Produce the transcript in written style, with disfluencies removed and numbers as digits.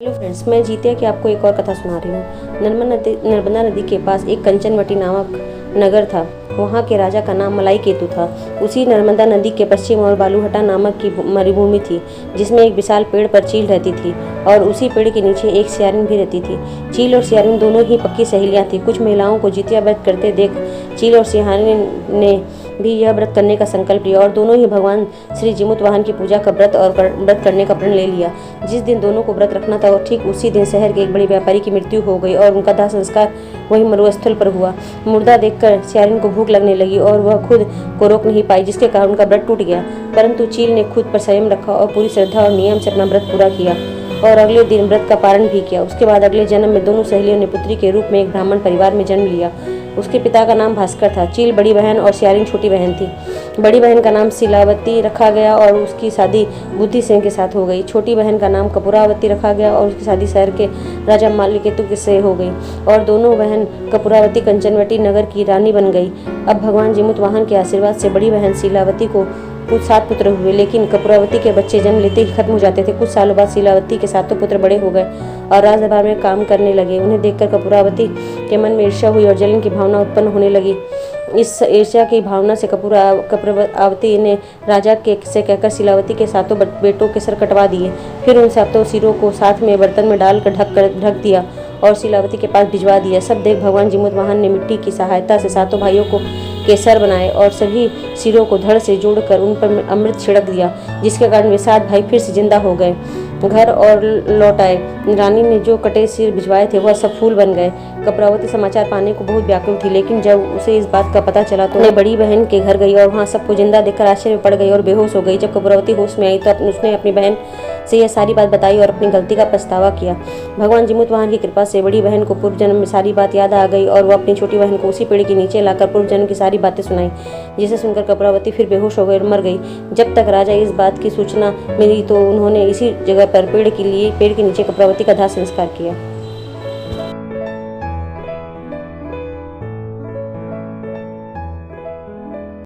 Hello friends, मैं जीतिया की आपको एक और कथा सुना रही हूँ। नर्मदा नदी के पास एक कंचनवटी नामक नगर था। वहाँ के राजा का नाम मलाई केतु था। उसी नर्मदा नदी के पश्चिम और बालूहटा नामक की मरुभूमि थी, जिसमें एक विशाल पेड़ पर चील रहती थी और उसी पेड़ के नीचे एक सियारिन भी रहती थी। चील और सियारिन दोनों ही पक्की सहेलियाँ थीं। कुछ महिलाओं को जितिया व्रत करते देख चील और सियारिन ने भी यह व्रत करने का संकल्प लिया और दोनों ही भगवान श्री जिमुत वाहन की पूजा का व्रत करने का प्रण ले लिया। जिस दिन दोनों को व्रत रखना था और ठीक उसी दिन शहर के एक बड़े व्यापारी की मृत्यु हो गई और उनका दाह संस्कार वही मरुस्थल पर हुआ। मुर्दा देखकर सियारिन को भूख लगने लगी और वह खुद को रोक नहीं पाई, जिसके कारण उनका व्रत टूट गया। परंतु चील ने खुद पर संयम रखा और पूरी श्रद्धा और नियम से अपना व्रत पूरा किया और अगले दिन व्रत का पारण भी किया। उसके बाद अगले जन्म में दोनों सहेलियों ने पुत्री के रूप में एक ब्राह्मण परिवार में जन्म लिया। उसके पिता का नाम भास्कर था। चील बड़ी बहन और सियारिन छोटी बहन थी। बड़ी बहन का नाम शिलावती रखा गया और उसकी शादी बुद्धि सिंह के साथ हो गई। छोटी बहन का नाम कपूरावती रखा गया और उसकी शादी शहर के राजा मालिकेतु से हो गई और दोनों बहन कपूरावती कंचनवटी नगर की रानी बन गई। अब भगवान जिमुत वाहन के आशीर्वाद से बड़ी बहन शिलावती को कुछ 7 पुत्र हुए, लेकिन कपूरावती के बच्चे जन्म लेते ही खत्म हो जाते थे। कुछ सालों बाद शिलावती के 7 पुत्र बड़े हो गए और राजदरबार में काम करने लगे। उन्हें देखकर कपूरावती के मन में ईर्ष्या हुई और जलन की भावना उत्पन्न होने लगी। इस ईर्ष्या की भावना से कपूरावती ने राजा से कहकर शिलावती के 7 बेटों के सर कटवा दिए। फिर उन 7 सिरों को साथ में बर्तन में डालकर ढक दिया और शिलावती के पास भिजवा दिया। सब देख भगवान जिमुत वाहन ने मिट्टी की सहायता से 7 भाइयों को के सर बनाए और सभी सिरों को धड़ से जोड़कर उन पर अमृत छिड़क दिया, जिसके कारण वे 7 भाई फिर से जिंदा हो गए। घर और लौट आए। रानी ने जो कटे सिर भिजवाए थे वह सब फूल बन गए। कपूरावती समाचार पाने को बहुत व्याकुल थी, लेकिन जब उसे इस बात का पता चला तो वह बड़ी बहन के घर गई और वहाँ सबको जिंदा देखकर आश्चर्य में पड़ गई और बेहोश हो गई। जब कपूरावती होश में आई तो उसने अपनी बहन से यह सारी बात बताई और अपनी गलती का पछतावा किया। भगवान जिमुत वाहन की कृपा से बड़ी बहन को पूर्व जन्म में सारी बात याद आ गई और वह अपनी छोटी बहन को उसी पेड़ के नीचे लाकर पूर्व जन्म की सारी बातें सुनाई, जिसे सुनकर कपूरावती फिर बेहोश हो गई और मर गई। जब तक राजा इस बात की सूचना मिली तो उन्होंने इसी जगह पर पेड़ के नीचे कपूरावती का दाह संस्कार किया।